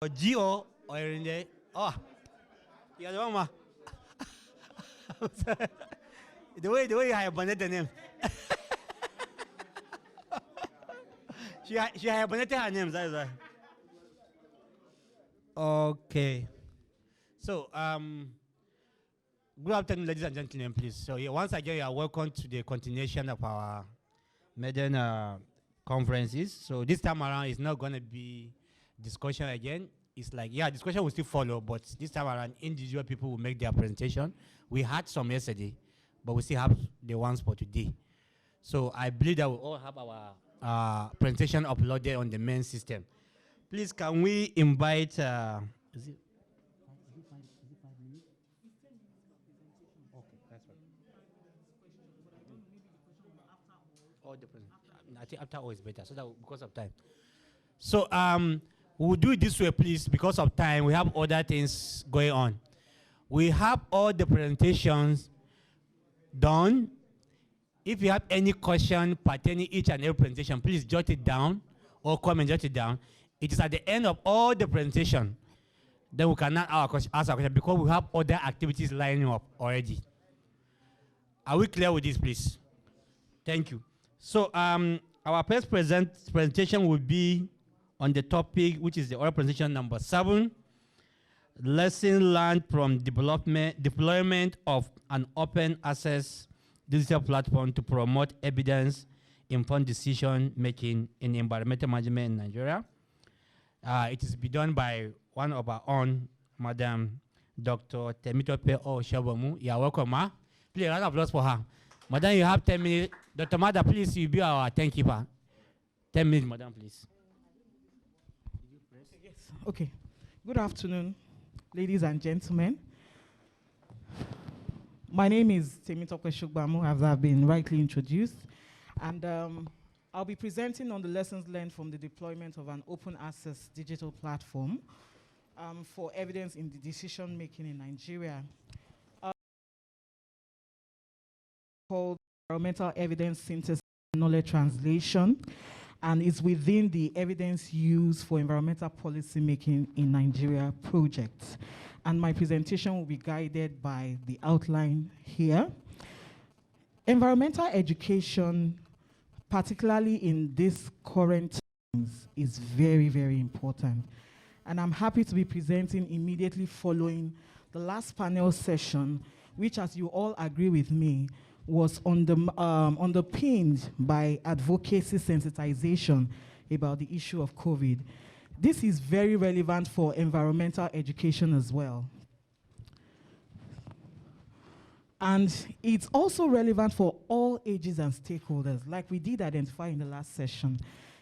Geo or in the oh, you're the one. The way you have abandoned the name. She abandoned her name. That's why. Okay. So good afternoon, ladies and gentlemen, please. So yeah, once again, you are welcome to the continuation of our maiden conferences. So this time around, it's not going to be discussion again. It's like, yeah, discussion will still follow, but this time around, individual people will make their presentation. We had some yesterday, but we still have the ones for today. So I believe that we all have our presentation uploaded on the main system. Please, can we invite, is it 5 minutes? Okay, that's right. All the I think after all is better, so that because of time. So we'll do it this way, please, because of time. We have other things going on. We have all the presentations done. If you have any question pertaining each and every presentation, please jot it down or comment, jot it down. It is at the end of all the presentation. Then we can ask our question because we have other activities lining up already. Are we clear with this, please? Thank you. So our first presentation will be on the topic, which is the oral presentation number 7, lesson learned from deployment of an open access digital platform to promote evidence-informed decision-making in environmental management in Nigeria. It is be done by one of our own, Madam Dr. Temitope O. Sogbanmu. You are welcome, ma. Please, a round of applause for her. Madam, you have 10 minutes. Dr. Mada, please, you be our timekeeper. 10 minutes, madam, please. Yes. Okay. Good afternoon, ladies and gentlemen. My name is Temitope O, as I've been rightly introduced, and I'll be presenting on the lessons learned from the deployment of an open access digital platform for evidence in the decision making in Nigeria. Called Environmental Evidence Synthesis and Knowledge Translation, and is within the Evidence Used for Environmental Policy Making in Nigeria project. And my presentation will be guided by the outline here. Environmental education, particularly in this current times, is very, very important. And I'm happy to be presenting immediately following the last panel session, which, as you all agree with me, was underpinned by advocacy sensitization about the issue of COVID. This is very relevant for environmental education as well. And it's also relevant for all ages and stakeholders, like we did identify in the last session.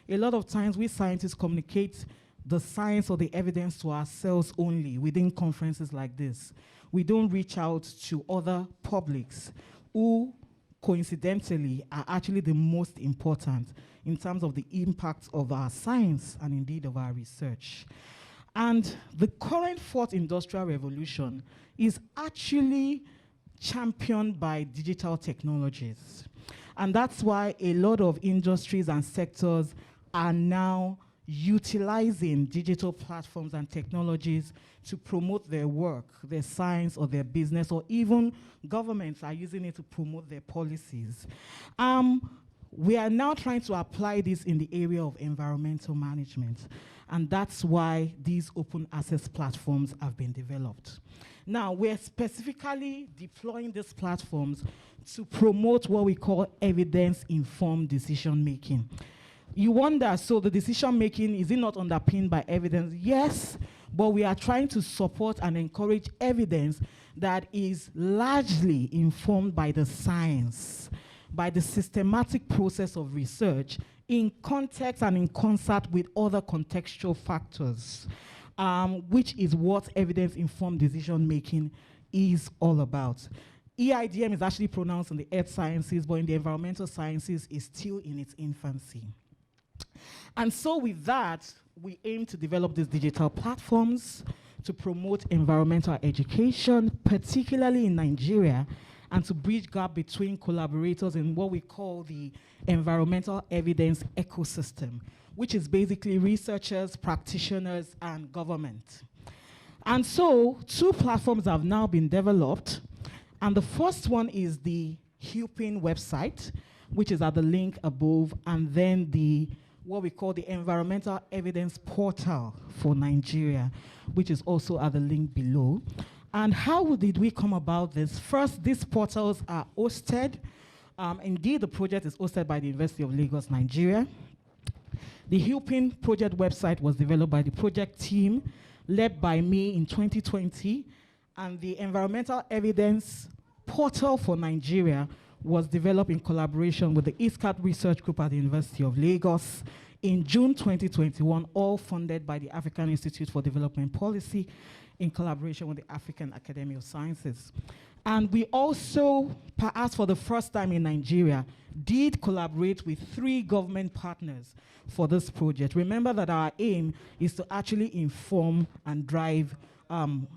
A lot of times we scientists communicate the science or the evidence to ourselves only within conferences like this. We don't reach out to other publics who coincidentally are actually the most important in terms of the impact of our science and indeed of our research. And the current fourth industrial revolution is actually championed by digital technologies. And that's why a lot of industries and sectors are now utilizing digital platforms and technologies to promote their work, their science, or their business, or even governments are using it to promote their policies. We are now trying to apply this in the area of environmental management, and that's why these open access platforms have been developed. Now, we're specifically deploying these platforms to promote what we call evidence-informed decision-making. You wonder, so the decision-making, is it not underpinned by evidence? Yes, but we are trying to support and encourage evidence that is largely informed by the science, by the systematic process of research in context and in concert with other contextual factors, which is what evidence-informed decision-making is all about. EIDM is actually pronounced in the earth sciences, but in the environmental sciences is still in its infancy. And so with that, we aim to develop these digital platforms to promote environmental education, particularly in Nigeria, and to bridge gap between collaborators in what we call the environmental evidence ecosystem, which is basically researchers, practitioners, and government. And so 2 platforms have now been developed. And the first one is the HUPIN website, which is at the link above, and then what we call the Environmental Evidence Portal for Nigeria, which is also at the link below. And how did we come about this? First, these portals are hosted. Indeed, the project is hosted by the University of Lagos, Nigeria. The HUPIN project website was developed by the project team, led by me in 2020, and the Environmental Evidence Portal for Nigeria was developed in collaboration with the ISCAT Research Group at the University of Lagos in June 2021, all funded by the African Institute for Development Policy in collaboration with the African Academy of Sciences. And we also, perhaps for the first time in Nigeria, did collaborate with 3 government partners for this project. Remember that our aim is to actually inform and drive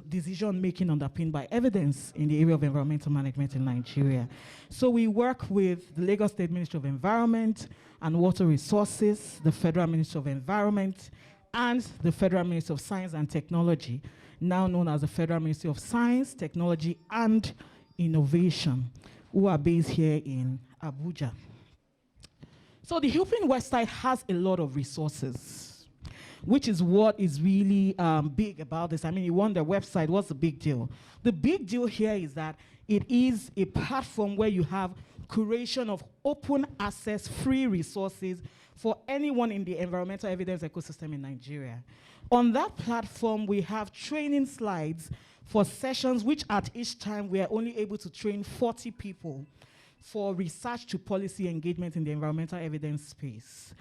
decision-making underpinned by evidence in the area of environmental management in Nigeria. So we work with the Lagos State Ministry of Environment and Water Resources, the Federal Ministry of Environment, and the Federal Ministry of Science and Technology, now known as the Federal Ministry of Science, Technology, and Innovation, who are based here in Abuja. So the HUPIN website has a lot of resources, which is what is really big about this. I mean, you want the website, what's the big deal? The big deal here is that it is a platform where you have curation of open access, free resources for anyone in the environmental evidence ecosystem in Nigeria. On that platform, we have training slides for sessions, which at each time we are only able to train 40 people for research to policy engagement in the environmental evidence space.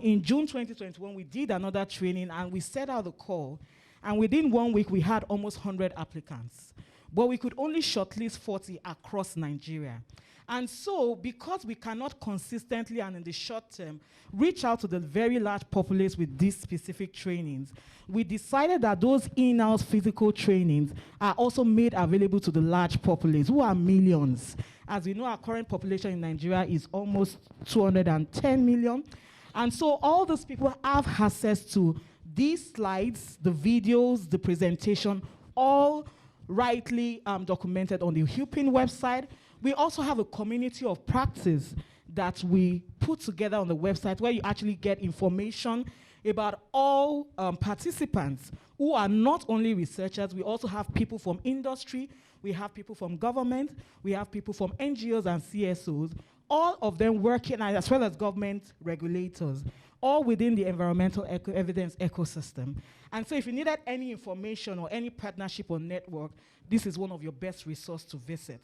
In June 2021, we did another training and we set out the call, and within 1 week, we had almost 100 applicants. But we could only shortlist 40 across Nigeria. And so, because we cannot consistently and in the short term reach out to the very large populace with these specific trainings, we decided that those in-house physical trainings are also made available to the large populace, who are millions. As we know, our current population in Nigeria is almost 210 million. And so all those people have access to these slides, the videos, the presentation, all rightly documented on the HUPIN website. We also have a community of practice that we put together on the website, where you actually get information about all participants who are not only researchers. We also have people from industry, we have people from government, we have people from NGOs and CSOs, all of them working, as well as government regulators, all within the environmental evidence ecosystem. And so if you needed any information or any partnership or network, this is one of your best resources to visit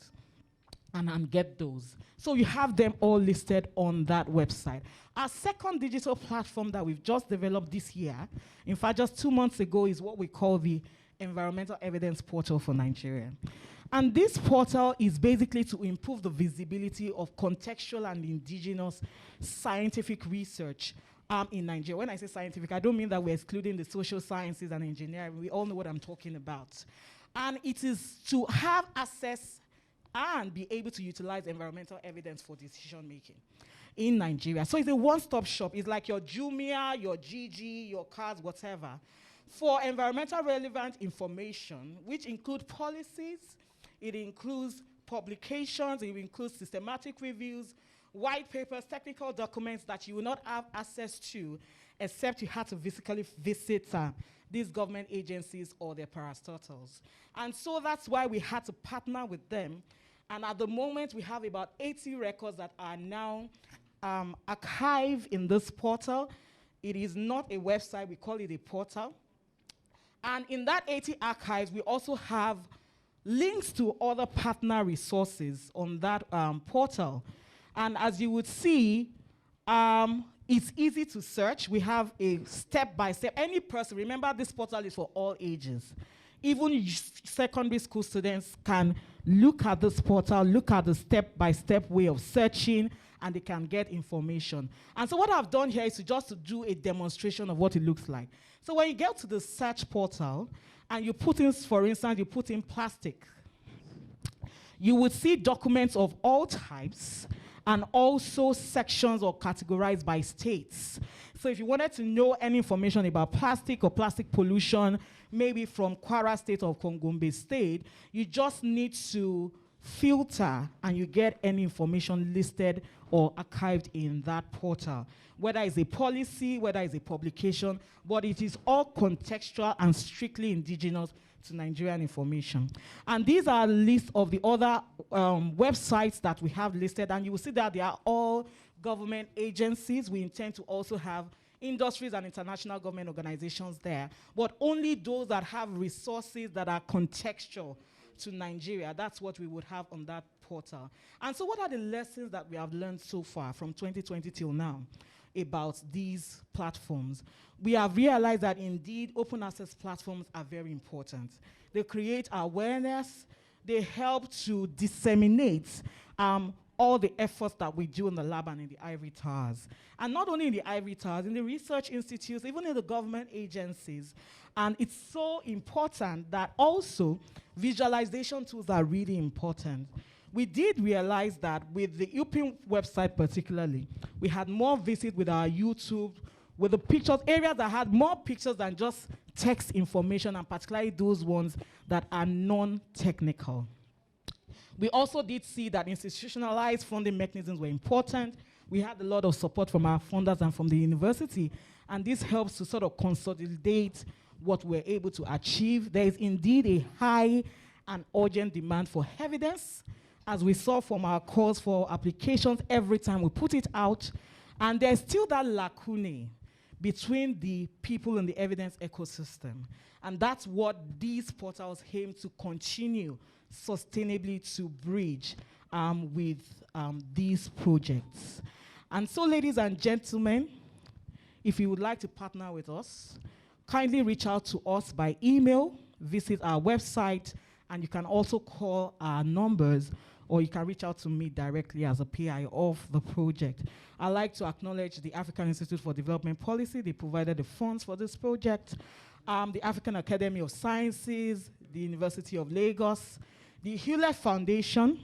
and get those. So you have them all listed on that website. Our second digital platform that we've just developed this year, in fact, just 2 months ago, is what we call the Environmental Evidence Portal for Nigeria. And this portal is basically to improve the visibility of contextual and indigenous scientific research in Nigeria. When I say scientific, I don't mean that we're excluding the social sciences and engineering. We all know what I'm talking about. And it is to have access and be able to utilize environmental evidence for decision making in Nigeria. So it's a one-stop shop. It's like your Jumia, your Gigi, your Cars, whatever, for environmental relevant information, which include policies, it includes publications, it includes systematic reviews, white papers, technical documents that you will not have access to except you had to physically visit these government agencies or their parastatals. And so that's why we had to partner with them. And at the moment, we have about 80 records that are now archived in this portal. It is not a website, we call it a portal. And in that 80 archives, we also have links to other partner resources on that portal. And as you would see, it's easy to search. We have a step-by-step. Any person, remember this portal is for all ages. Even secondary school students can look at this portal, look at the step-by-step way of searching, and they can get information. And so what I've done here is to do a demonstration of what it looks like. So when you get to the search portal, and you put in, for instance, you put in plastic, you would see documents of all types, and also sections or categorized by states. So if you wanted to know any information about plastic or plastic pollution, maybe from Kwara State or Kongombe State, you just need to filter and you get any information listed or archived in that portal. Whether it's a policy, whether it's a publication, but it is all contextual and strictly indigenous to Nigerian information. And these are a list of the other websites that we have listed, and you will see that they are all government agencies. We intend to also have industries and international government organizations there, but only those that have resources that are contextual to Nigeria. That's what we would have on that portal. And so what are the lessons that we have learned so far from 2020 till now about these platforms? We have realized that indeed open access platforms are very important. They create awareness, they help to disseminate all the efforts that we do in the lab and in the ivory towers. And not only in the ivory towers, in the research institutes, even in the government agencies. And it's so important that also visualization tools are really important. We did realize that with the UPIN website particularly, we had more visits with our YouTube, with the pictures, areas that had more pictures than just text information, and particularly those ones that are non-technical. We also did see that institutionalized funding mechanisms were important. We had a lot of support from our funders and from the university, and this helps to sort of consolidate what we're able to achieve. There is indeed a high and urgent demand for evidence, as we saw from our calls for applications every time we put it out, and there's still that lacunae between the people in the evidence ecosystem, and that's what these portals aim to continue sustainably to bridge with these projects. And so, ladies and gentlemen, if you would like to partner with us, kindly reach out to us by email, visit our website, and you can also call our numbers, or you can reach out to me directly as a PI of the project. I'd like to acknowledge the African Institute for Development Policy. They provided the funds for this project. The African Academy of Sciences, the University of Lagos, the Hewlett Foundation,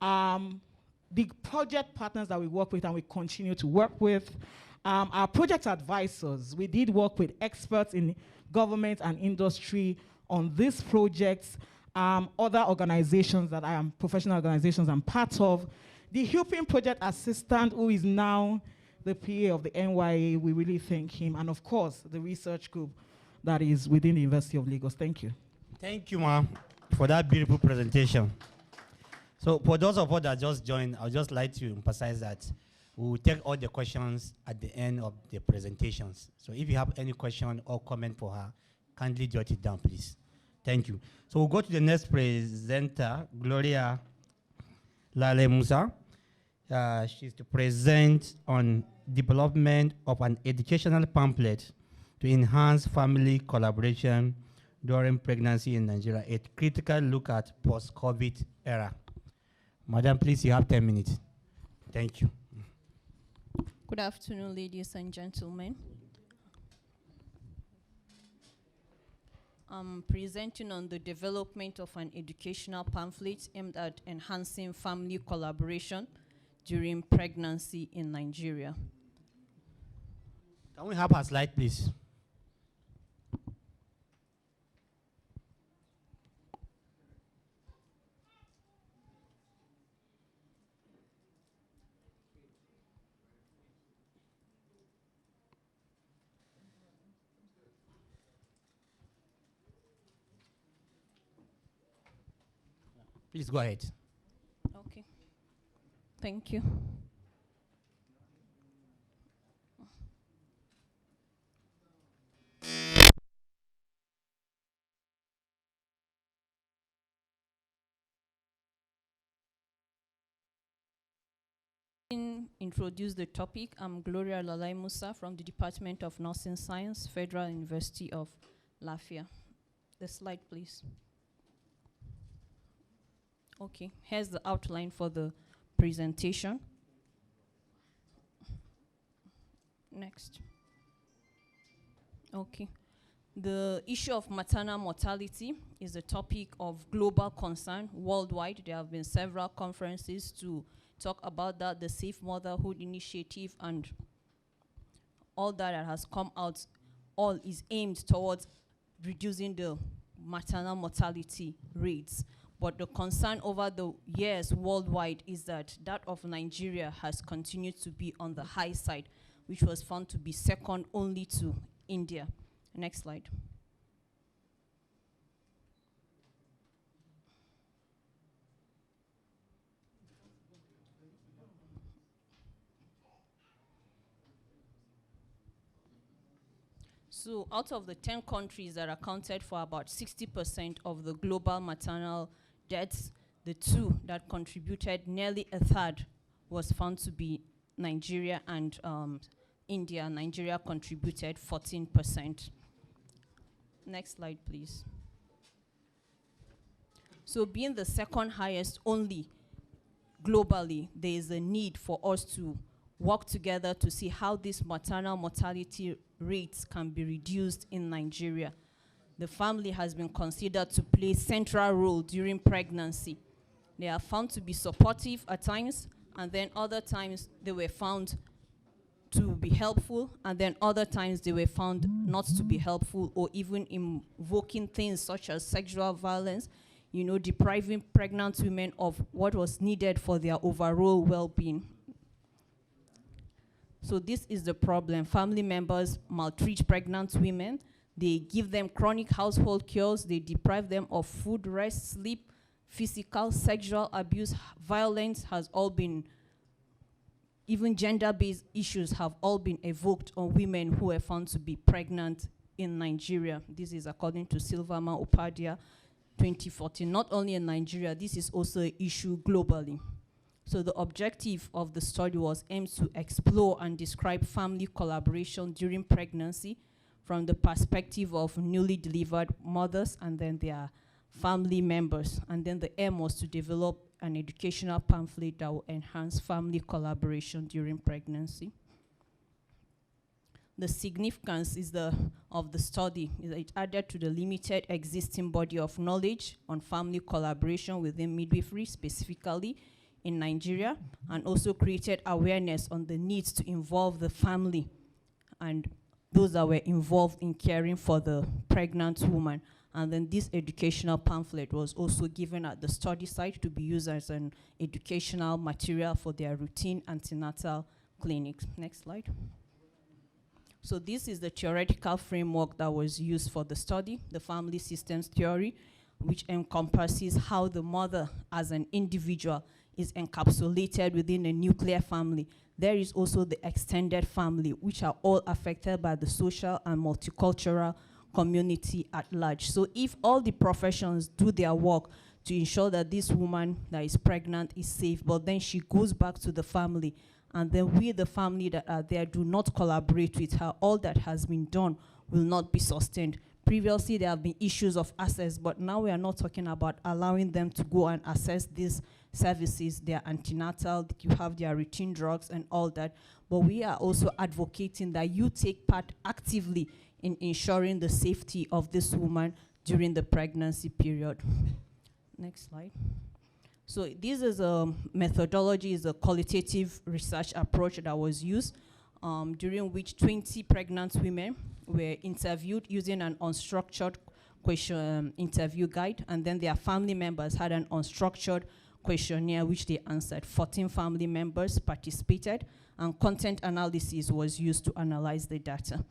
the project partners that we work with and we continue to work with, our project advisors. We did work with experts in government and industry on these projects, other organizations that I am, professional organizations I'm part of, the HUPIN project assistant, who is now the PA of the NYA, we really thank him, and of course, the research group that is within the University of Lagos. Thank you. Thank you, ma'am, for that beautiful presentation. So for those of us that just joined, I would just like to emphasize that we will take all the questions at the end of the presentations. So if you have any question or comment for her, kindly jot it down, please. Thank you. So we'll go to the next presenter, Gloria Lalai Musa. She's to present on development of an educational pamphlet to enhance family collaboration during pregnancy in Nigeria, a critical look at post-COVID era. Madam, please, you have 10 minutes. Thank you. Good afternoon, ladies and gentlemen. I'm presenting on the development of an educational pamphlet aimed at enhancing family collaboration during pregnancy in Nigeria. Can we have a slide, please? Please go ahead. Okay. Thank you. Introduce the topic. I'm Gloria Lalai Musa from the Department of Nursing Science, Federal University of Lafayette. The slide, please. Okay, here's the outline for the presentation. Next. Okay. The issue of maternal mortality is a topic of global concern worldwide. There have been several conferences to talk about that, the Safe Motherhood Initiative, and all that has come out, all is aimed towards reducing the maternal mortality rates. But the concern over the years worldwide is that of Nigeria has continued to be on the high side, which was found to be second only to India. Next slide. So out of the 10 countries that accounted for about 60% of the global maternal deaths, the two that contributed nearly a third was found to be Nigeria and India. Nigeria contributed 14%. Next slide, please. So being the second highest only globally, there is a need for us to work together to see how this maternal mortality rates can be reduced in Nigeria. The family has been considered to play a central role during pregnancy. They are found to be supportive at times, and then other times they were found to be helpful, and then other times they were found not to be helpful, or even invoking things such as sexual violence, you know, depriving pregnant women of what was needed for their overall well-being. So this is the problem. Family members maltreat pregnant women. They give them chronic household chores. They deprive them of food, rest, sleep, physical, sexual abuse. Violence has all been, even gender-based issues have all been evoked on women who were found to be pregnant in Nigeria. This is according to Silverman Opadia 2014. Not only in Nigeria, this is also an issue globally. So the objective of the study was aimed to explore and describe family collaboration during pregnancy from the perspective of newly delivered mothers and then their family members. And then the aim was to develop an educational pamphlet that will enhance family collaboration during pregnancy. The significance of the study is that it added to the limited existing body of knowledge on family collaboration within midwifery, specifically in Nigeria, and also created awareness on the needs to involve the family and those that were involved in caring for the pregnant woman. And then this educational pamphlet was also given at the study site to be used as an educational material for their routine antenatal clinics. Next slide. So this is the theoretical framework that was used for the study, the family systems theory, which encompasses how the mother as an individual is encapsulated within a nuclear family. There is also the extended family, which are all affected by the social and multicultural community at large. So if all the professions do their work to ensure that this woman that is pregnant is safe, but then she goes back to the family, and then we, the family that are there, do not collaborate with her, all that has been done will not be sustained. Previously, there have been issues of access, but now we are not talking about allowing them to go and access these services, their antenatal, you have their routine drugs and all that. But we are also advocating that you take part actively in ensuring the safety of this woman during the pregnancy period. Next slide. So this is a methodology, is a qualitative research approach that was used, during which 20 pregnant women were interviewed using an unstructured question interview guide, and then their family members had an unstructured questionnaire which they answered. 14 family members participated, and content analysis was used to analyze the data.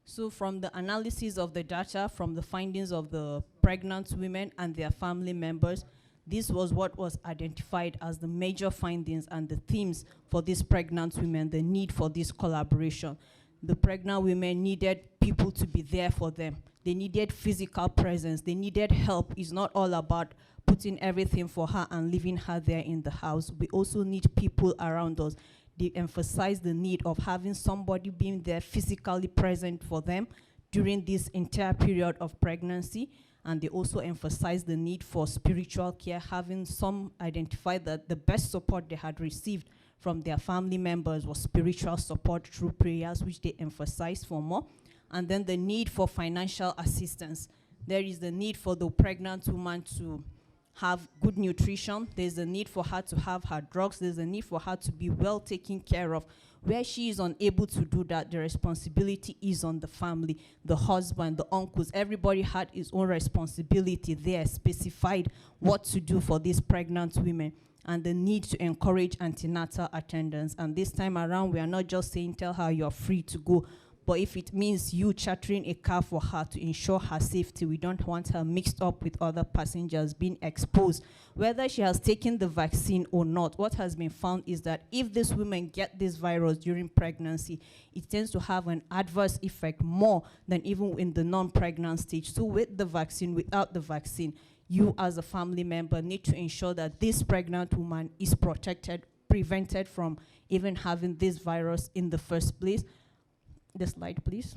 So from the analysis of the data, from the findings of the pregnant women and their family members, this was what was identified as the major findings and the themes for these pregnant women, the need for this collaboration. The pregnant women needed people to be there for them. They needed physical presence. They needed help. It's not all about putting everything for her and leaving her there in the house. We also need people around us. They emphasize the need of having somebody being there physically present for them during this entire period of pregnancy. And they also emphasize the need for spiritual care, having some identify that the best support they had received from their family members was spiritual support through prayers, which they emphasize for more. And then the need for financial assistance. There is the need for the pregnant woman to have good nutrition. There's a need for her to have her drugs. There's a need for her to be well taken care of. Where she is unable to do that, the responsibility is on the family, the husband, the uncles. Everybody had his own responsibility there, specified what to do for these pregnant women, and the need to encourage antenatal attendance. And this time around, we are not just saying, tell her you're free to go, but if it means you chartering a car for her to ensure her safety, we don't want her mixed up with other passengers being exposed. Whether she has taken the vaccine or not, what has been found is that if these women get this virus during pregnancy, it tends to have an adverse effect more than even in the non-pregnant stage. So with the vaccine, without the vaccine, you as a family member need to ensure that this pregnant woman is protected, prevented from even having this virus in the first place. The slide, please.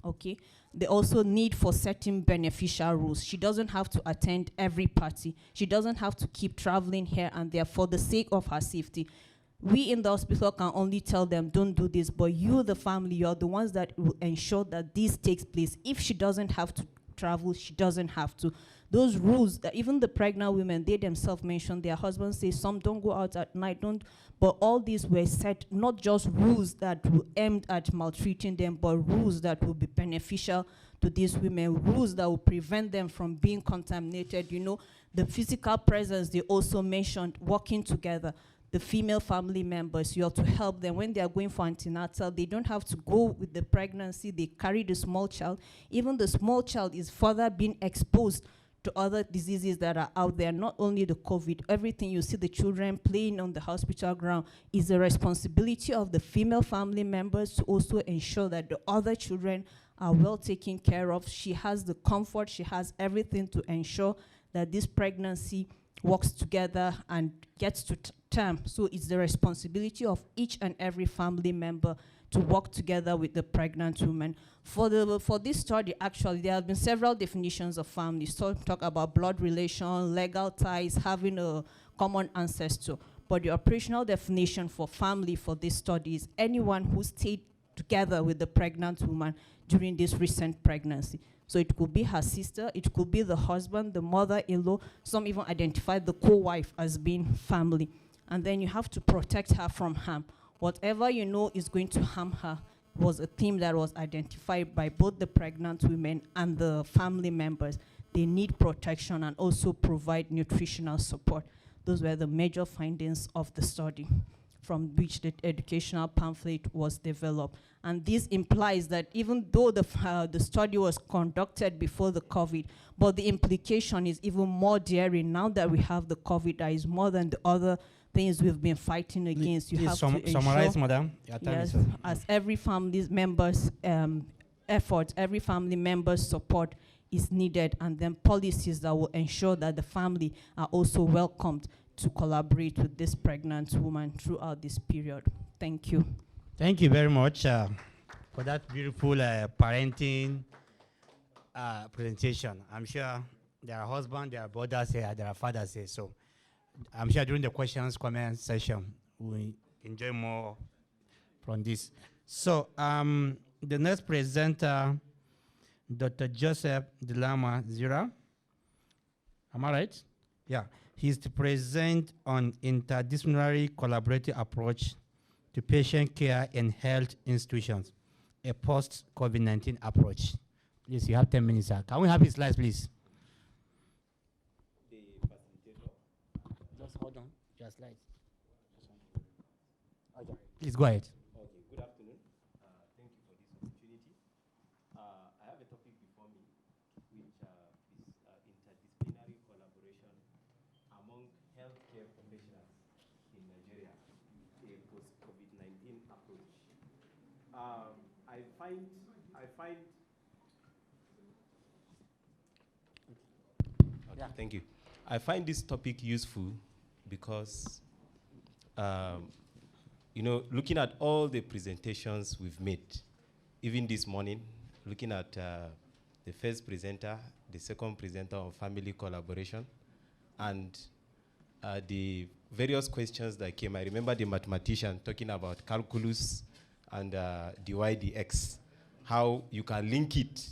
Okay. They also need for certain beneficial rules. She doesn't have to attend every party. She doesn't have to keep traveling here and there for the sake of her safety. We in the hospital can only tell them, don't do this, but you, the family, you're the ones that will ensure that this takes place. If she doesn't have to travel, she doesn't have to. Those rules that even the pregnant women, they themselves mentioned, their husbands say, some don't go out at night, don't. But all these were set, not just rules that were aimed at maltreating them, but rules that will be beneficial to these women, rules that will prevent them from being contaminated. You know, the physical presence, they also mentioned working together. The female family members, you have to help them when they are going for antenatal. They don't have to go with the pregnancy. They carry the small child. Even the small child is further being exposed to other diseases that are out there, not only the COVID. Everything you see the children playing on the hospital ground is the responsibility of the female family members to also ensure that the other children are well taken care of. She has the comfort, she has everything to ensure that this pregnancy works together and gets to term. So it's the responsibility of each and every family member to work together with the pregnant woman. For this study, actually, there have been several definitions of family. So talk about blood relation, legal ties, having a common ancestor. But the operational definition for family for this study is anyone who stayed together with the pregnant woman during this recent pregnancy. So it could be her sister, it could be the husband, the mother-in-law. Some even identify the co-wife as being family. And then you have to protect her from harm. Whatever you know is going to harm her was a theme that was identified by both the pregnant women and the family members. They need protection and also provide nutritional support. Those were the major findings of the study from which the educational pamphlet was developed. And this implies that even though the study was conducted before the COVID, but the implication is even more daring now that we have the COVID that is more than the other things we've been fighting against. You have to summarize, ensure, madam. yes, as every family member's effort, every family member's support is needed, and then policies that will ensure that the family are also welcomed to collaborate with this pregnant woman throughout this period. Thank you. Thank you very much for that beautiful parenting presentation. I'm sure there are husbands, there are brothers here, there are fathers here. So I'm sure during the questions, comment session, we enjoy more from this. So the next presenter, Dr. Joseph Dlama, Zira. Am I right? Yeah. He's to present on interdisciplinary collaborative approach to patient care in health institutions, a post-COVID-19 approach. Please, you have 10 minutes, sir. Can we have his slides, please? The facilitator. Just hold on, your slides. Okay. Please go ahead. Okay, good afternoon. Thank you for this opportunity. I have a topic before me, which is interdisciplinary collaboration among healthcare professionals in Nigeria, a post-COVID-19 approach. I find. Okay, Yeah. thank you. I find this topic useful because, you know, looking at all the presentations we've made, even this morning, looking at the first presenter, the second presenter on family collaboration, and the various questions that came. I remember the mathematician talking about calculus and dy dx. how you can link it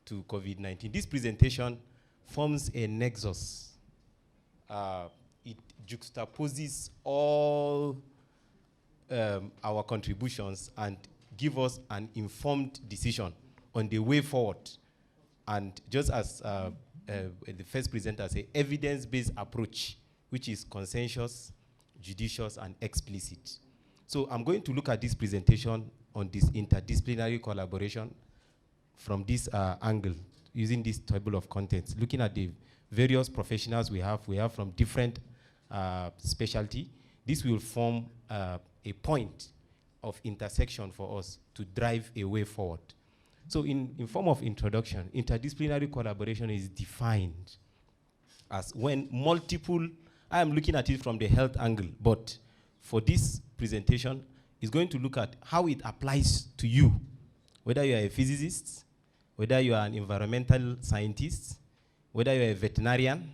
to COVID-19. This presentation forms a nexus. It juxtaposes all our contributions and give us an informed decision on the way forward. And just as the first presenter said, evidence-based approach, which is consensus, judicious, and explicit. So I'm going to look at this presentation on this interdisciplinary collaboration from this angle, using this table of contents, looking at the various professionals we have from different specialty. This will form a point of intersection for us to drive a way forward. So in form of introduction, interdisciplinary collaboration is defined as when multiple, I am looking at it from the health angle, but for this presentation, it's going to look at how it applies to you, whether you are a physicist, whether you are an environmental scientist, whether you're a veterinarian.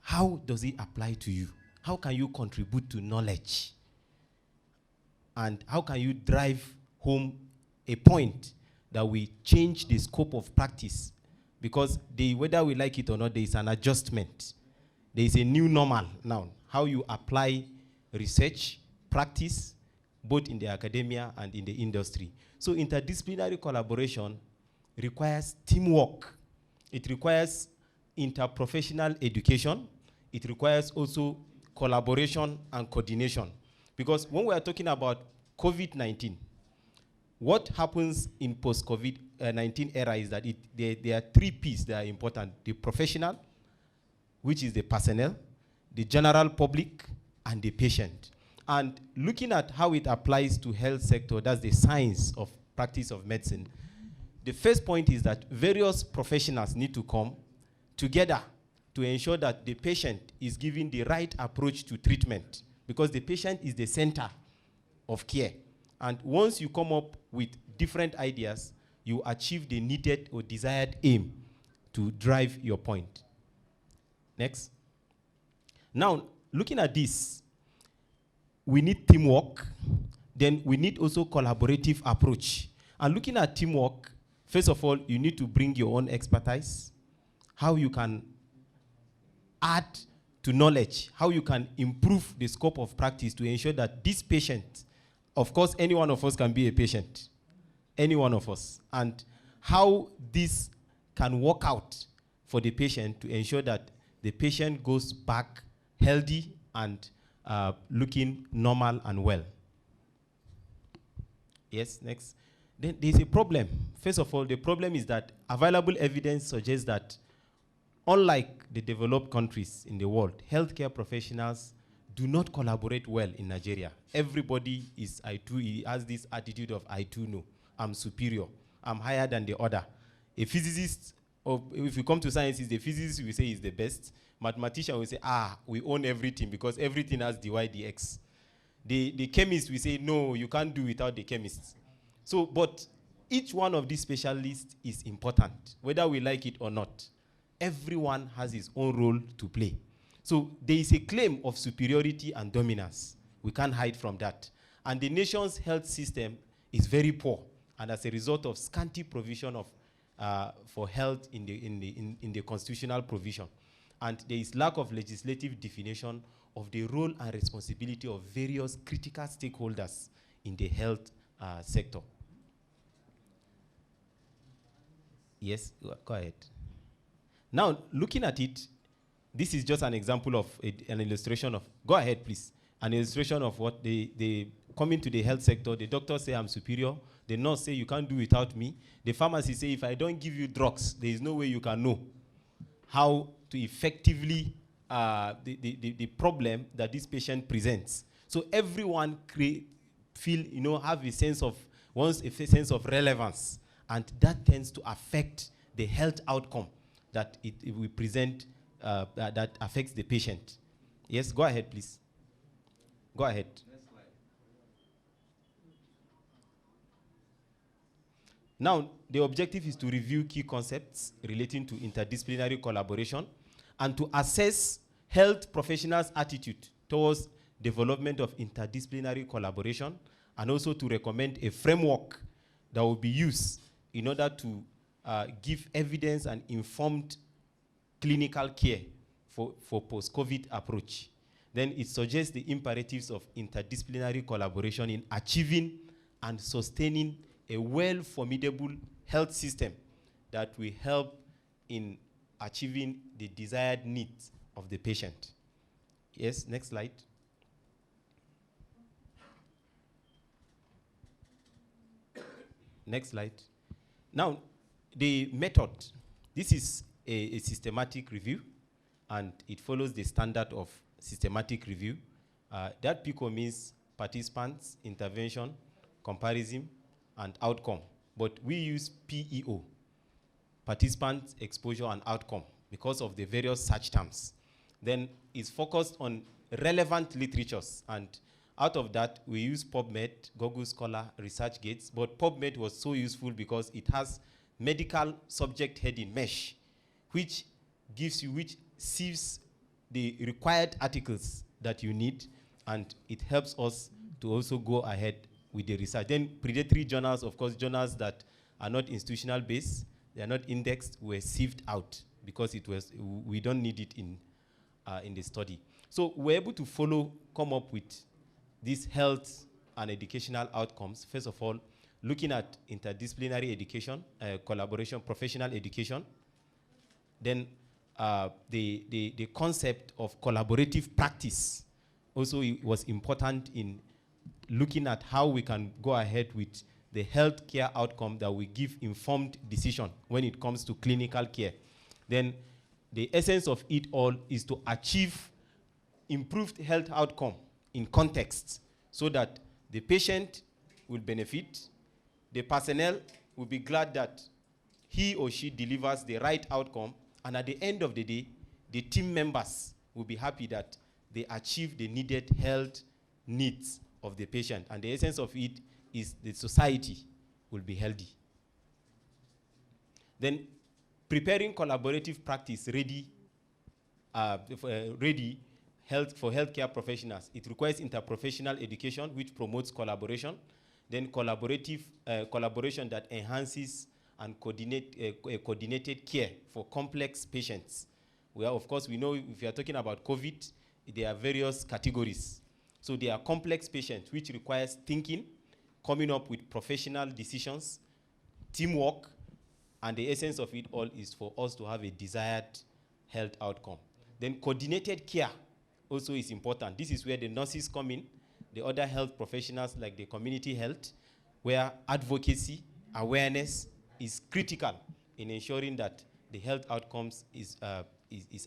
How does it apply to you? How can you contribute to knowledge? And how can you drive home a point that we change the scope of practice? Because whether we like it or not, there is an adjustment. There is a new normal now. How you apply research, practice, both in the academia and in the industry. So interdisciplinary collaboration requires teamwork. It requires interprofessional education. It requires also collaboration and coordination. Because when we are talking about COVID-19, what happens in post-COVID-19 era is that there are three P's that are important. The professional, which is the personnel, the general public, and the patient. And looking at how it applies to health sector, that's the science of practice of medicine. The first point is that various professionals need to come together to ensure that the patient is given the right approach to treatment, because the patient is the center of care. And once you come up with different ideas, you achieve the needed or desired aim to drive your point. Next. Now, looking at this, we need teamwork. Then we need also collaborative approach. And looking at teamwork, first of all, you need to bring your own expertise, how you can add to knowledge, how you can improve the scope of practice to ensure that this patient, of course, any one of us can be a patient, any one of us, and how this can work out for the patient to ensure that the patient goes back healthy and looking normal and well. Yes, next. Then there's a problem. First of all, the problem is that available evidence suggests that unlike the developed countries in the world, healthcare professionals do not collaborate well in Nigeria. Everybody is he has this attitude of I too know, I'm superior, I'm higher than the other. A physicist, or if you come to sciences, the physicist will say is the best. Mathematician will say, we own everything because everything has dy dx. The chemist will say, no, you can't do without the chemists. So, but each one of these specialists is important, whether we like it or not. Everyone has his own role to play. So there is a claim of superiority and dominance. We can't hide from that. And the nation's health system is very poor, and as a result of scanty provision of for health in the constitutional provision. And there is lack of legislative definition of the role and responsibility of various critical stakeholders in the health sector. Yes, go ahead. Now, looking at it, this is just an example of an illustration of, go ahead, please. An illustration of what they come into the health sector. The doctors say I'm superior. The nurse say you can't do without me. The pharmacy say if I don't give you drugs, there is no way you can know how to effectively, the problem that this patient presents. So everyone have a sense of, sense of relevance, and that tends to affect the health outcome that it will present, that affects the patient. Yes, go ahead, please. Go ahead. Next slide. Now, the objective is to review key concepts relating to interdisciplinary collaboration and to assess health professionals' attitude towards development of interdisciplinary collaboration, and also to recommend a framework that will be used in order to give evidence and informed clinical care for post-COVID approach. Then it suggests the imperatives of interdisciplinary collaboration in achieving and sustaining a well-formidable health system that will help in achieving the desired needs of the patient. Yes, next slide. Next slide. Now, the method, this is a systematic review, and it follows the standard of systematic review. That PICO means participants, intervention, comparison, and outcome. But we use PEO, participant, exposure, and outcome, because of the various search terms. Then it's focused on relevant literatures, and out of that, we use PubMed, Google Scholar, ResearchGates, but PubMed was so useful because it has medical subject heading mesh, which sieves the required articles that you need, and it helps us to also go ahead with the research. Then predatory journals, of course, journals that are not institutional based, they are not indexed, were sieved out because we don't need it in the study. So we're able to come up with these health and educational outcomes. First of all, looking at interdisciplinary education, collaboration, professional education. Then the concept of collaborative practice also was important in looking at how we can go ahead with the healthcare outcome that will give informed decision when it comes to clinical care. Then the essence of it all is to achieve improved health outcome in context so that the patient will benefit, the personnel will be glad that he or she delivers the right outcome, and at the end of the day, the team members will be happy that they achieve the needed health needs of the patient. And the essence of it is the society will be healthy. Then preparing collaborative practice ready for healthcare professionals. It requires interprofessional education, which promotes collaboration. Then collaboration that enhances and coordinated care for complex patients. Well, of course, we know if you are talking about COVID, there are various categories. So there are complex patients, which requires thinking, coming up with professional decisions, teamwork, and the essence of it all is for us to have a desired health outcome. Then coordinated care also is important. This is where the nurses come in, the other health professionals like the community health, where advocacy, awareness is critical in ensuring that the health outcomes is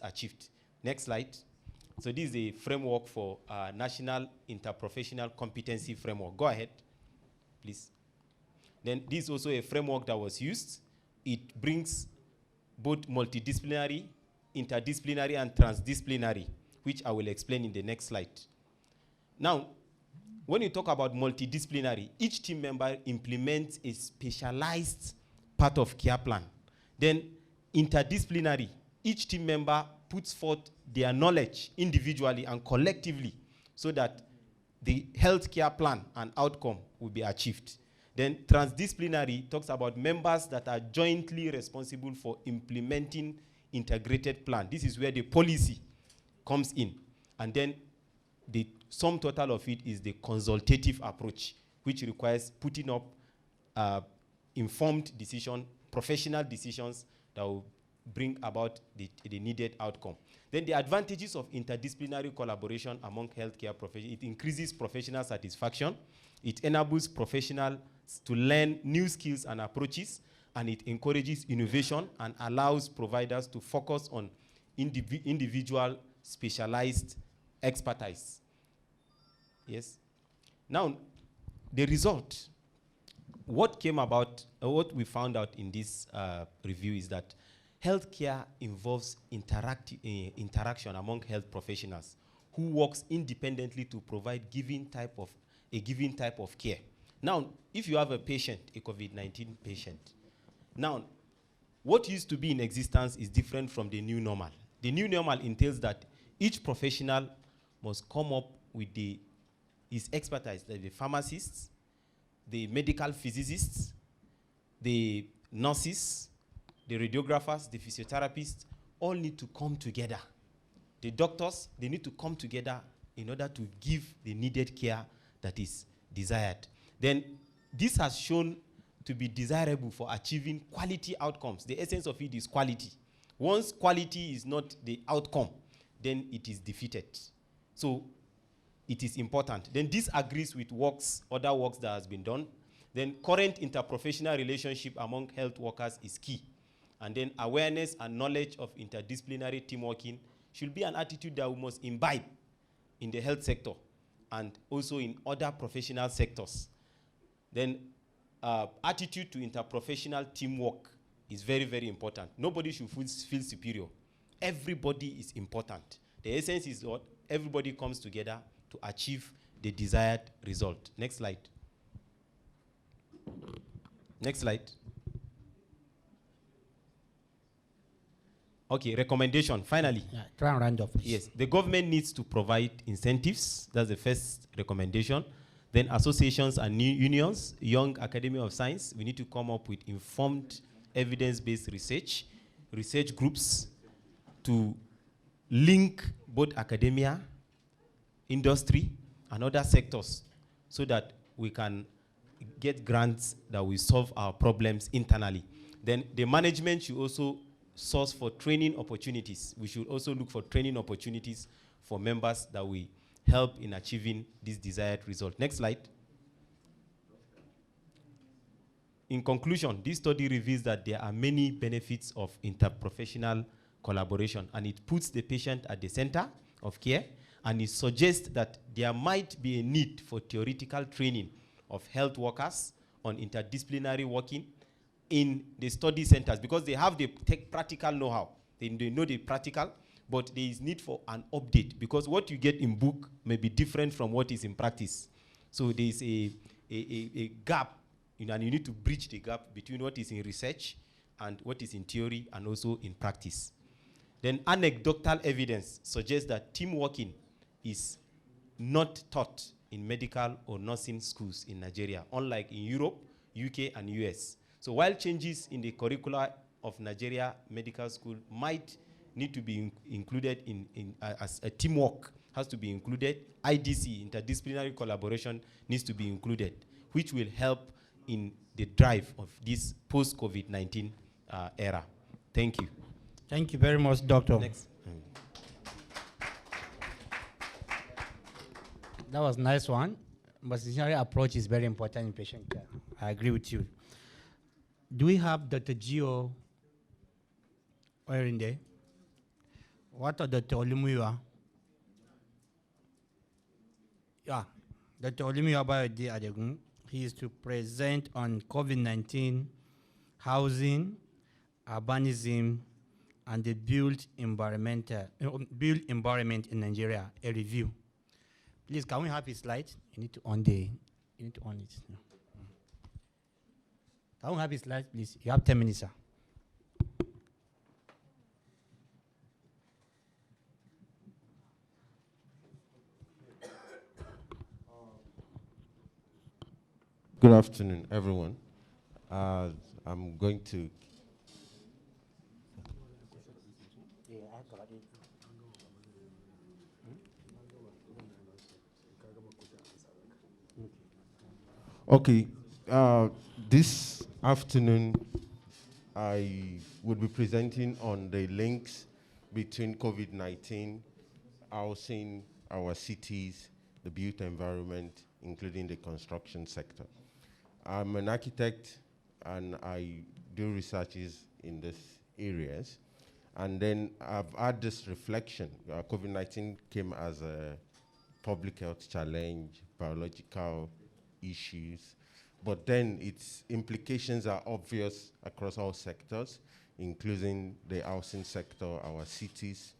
achieved. Next slide. So this is a framework for National Interprofessional Competency Framework. Go ahead, please. Then this is also a framework that was used. It brings both multidisciplinary, interdisciplinary, and transdisciplinary, which I will explain in the next slide. Now, when you talk about multidisciplinary, each team member implements a specialized part of care plan. Then interdisciplinary, each team member puts forth their knowledge individually and collectively so that the healthcare plan and outcome will be achieved. Then transdisciplinary talks about members that are jointly responsible for implementing integrated plan. This is where the policy comes in. And then the sum total of it is the consultative approach, which requires putting up informed decision, professional decisions that will bring about the needed outcome. Then the advantages of interdisciplinary collaboration among healthcare professionals, it increases professional satisfaction, it enables professionals to learn new skills and approaches, and it encourages innovation and allows providers to focus on individual specialized expertise. Yes. Now, the result, what came about, what we found out in this review is that healthcare involves interaction among health professionals who works independently to provide a given type of care. Now, if you have a patient, a COVID-19 patient, now, what used to be in existence is different from the new normal. The new normal entails that each professional must come up with his expertise, like the pharmacists, the medical physicists, the nurses, the radiographers, the physiotherapists, all need to come together. The doctors, they need to come together in order to give the needed care that is desired. Then this has shown to be desirable for achieving quality outcomes. The essence of it is quality. Once quality is not the outcome, then it is defeated. So it is important. Then this agrees with other works that has been done. Then current interprofessional relationship among health workers is key. And then awareness and knowledge of interdisciplinary team working should be an attitude that we must imbibe in the health sector and also in other professional sectors. Then attitude to interprofessional teamwork is very, very important. Nobody should feel superior. Everybody is important. The essence is what everybody comes together to achieve the desired result. Next slide. Next slide. Okay, recommendation, finally. Yeah, try and round up, please. Yes, the government needs to provide incentives. That's the first recommendation. Then associations and unions, Young Academy of Science, we need to come up with informed evidence-based research groups to link both academia, industry, and other sectors so that we can get grants that will solve our problems internally. Then the management should also source for training opportunities. We should also look for training opportunities for members that will help in achieving this desired result. Next slide. In conclusion, this study reveals that there are many benefits of interprofessional collaboration, and it puts the patient at the center of care, and it suggests that there might be a need for theoretical training of health workers on interdisciplinary working in the study centers, because they have the practical know-how. They know the practical, but there is need for an update, because what you get in book may be different from what is in practice. So there is a gap, and you need to bridge the gap between what is in research and what is in theory and also in practice. Then anecdotal evidence suggests that team working is not taught in medical or nursing schools in Nigeria, unlike in Europe, UK, and US. So while changes in the curricula of Nigeria medical school might need to be included as a teamwork has to be included, IDC, interdisciplinary collaboration, needs to be included, which will help in the drive of this post-COVID-19 era. Thank you. Thank you very much, Doctor. Next. That was a nice one. Multidisciplinary approach is very important in patient care. I agree with you. Do we have Dr. Gio Oerinde? What about Dr. Olumuyiwa? Yeah, Dr. Olumuyiwa Bayode Adegun. He is to present on COVID-19, housing, urbanism, and the built environment in Nigeria, a review. Please, can we have his slide? You need to on it. No. Can we have his slide, please? You have 10 minutes, sir. Good afternoon, everyone. I'm going to... Okay, this afternoon I would be presenting on the links between COVID-19, housing, our cities, the built environment, including the construction sector. I'm an architect and I do researches in these areas. And then I've had this reflection. COVID-19 came as a public health challenge, biological issues, but then its implications are obvious across all sectors, including the housing sector, our cities,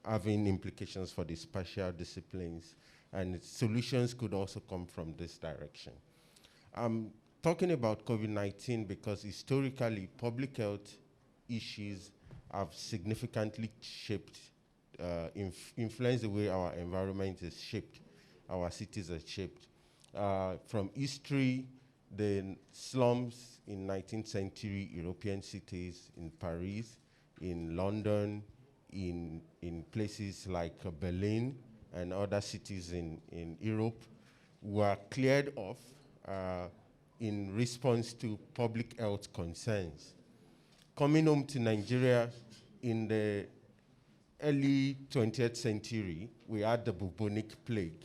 having implications for the spatial disciplines, and solutions could also come from this direction. I'm talking about COVID-19 because historically public health issues have significantly shaped, influenced the way our environment is shaped, our cities are shaped. From history, the slums in 19th century European cities, in Paris, in London, in places like Berlin and other cities in Europe, were cleared off in response to public health concerns. Coming home to Nigeria in the early 20th century, we had the bubonic plague,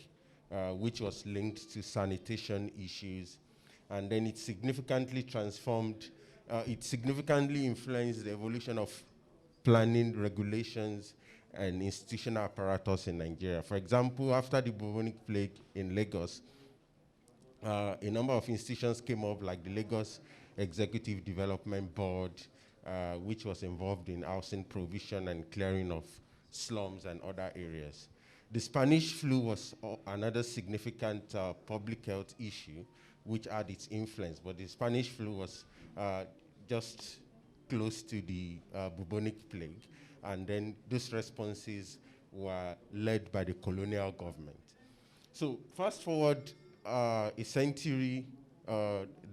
which was linked to sanitation issues, and then it significantly transformed, it significantly influenced the evolution of planning, regulations, and institutional apparatus in Nigeria. For example, after the bubonic plague in Lagos, a number of institutions came up, like the Lagos Executive Development Board, which was involved in housing provision and clearing of slums and other areas. The Spanish flu was another significant public health issue which had its influence, but the Spanish flu was just close to the bubonic plague, and then those responses were led by the colonial government. So fast forward a century,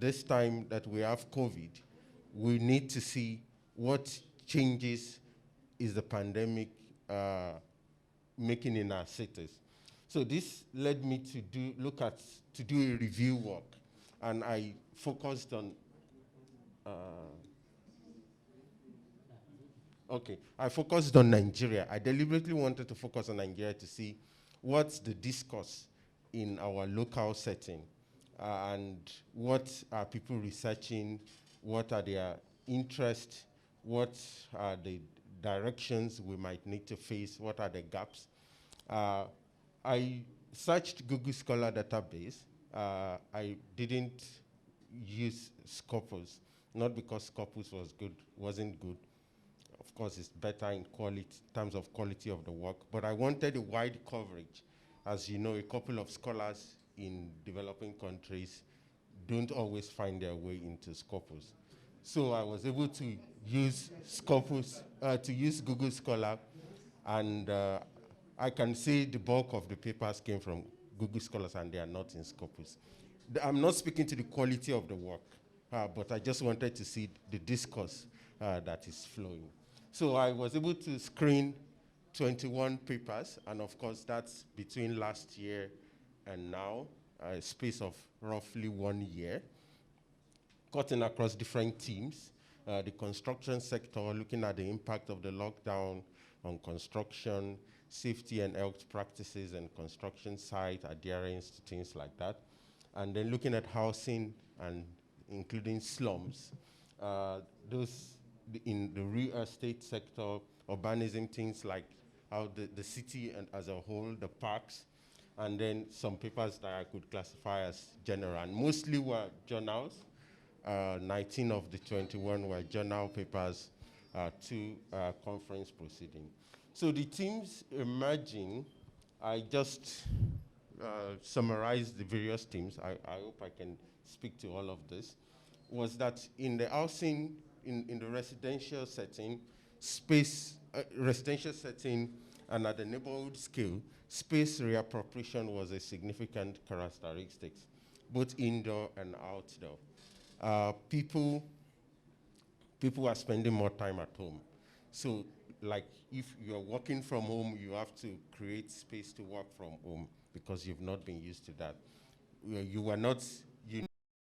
this time that we have COVID, we need to see what changes is the pandemic making in our cities. So this led me to do a review work, and I focused on I focused on Nigeria. I deliberately wanted to focus on Nigeria to see what's the discourse in our local setting, and what are people researching, what are their interests, what are the directions we might need to face, what are the gaps. I searched Google Scholar database. I didn't use Scopus, not because Scopus wasn't good. Of course, it's better in terms of quality of the work, but I wanted a wide coverage. As you know, a couple of scholars in developing countries don't always find their way into Scopus. So I was able to use Scopus, to use Google Scholar, and I can say the bulk of the papers came from Google Scholars and they are not in Scopus. I'm not speaking to the quality of the work, but I just wanted to see the discourse that is flowing. So I was able to screen 21 papers, and of course that's between last year and now, a space of roughly 1 year, cutting across different themes. The construction sector, looking at the impact of the lockdown on construction, safety and health practices and construction site adherence to things like that. And then looking at housing and including slums, those in the real estate sector, urbanism, things like how the city and as a whole, the parks, and then some papers that I could classify as general, and mostly were journals. 19 of the 21 were journal papers, 2 conference proceedings. So the themes emerging, I just summarized the various themes. I hope I can speak to all of this. Was that in the housing, in the residential setting, residential setting, and at the neighborhood scale, space reappropriation was a significant characteristic, both indoor and outdoor. People are spending more time at home. So like if you're working from home, you have to create space to work from home because you've not been used to that. You were not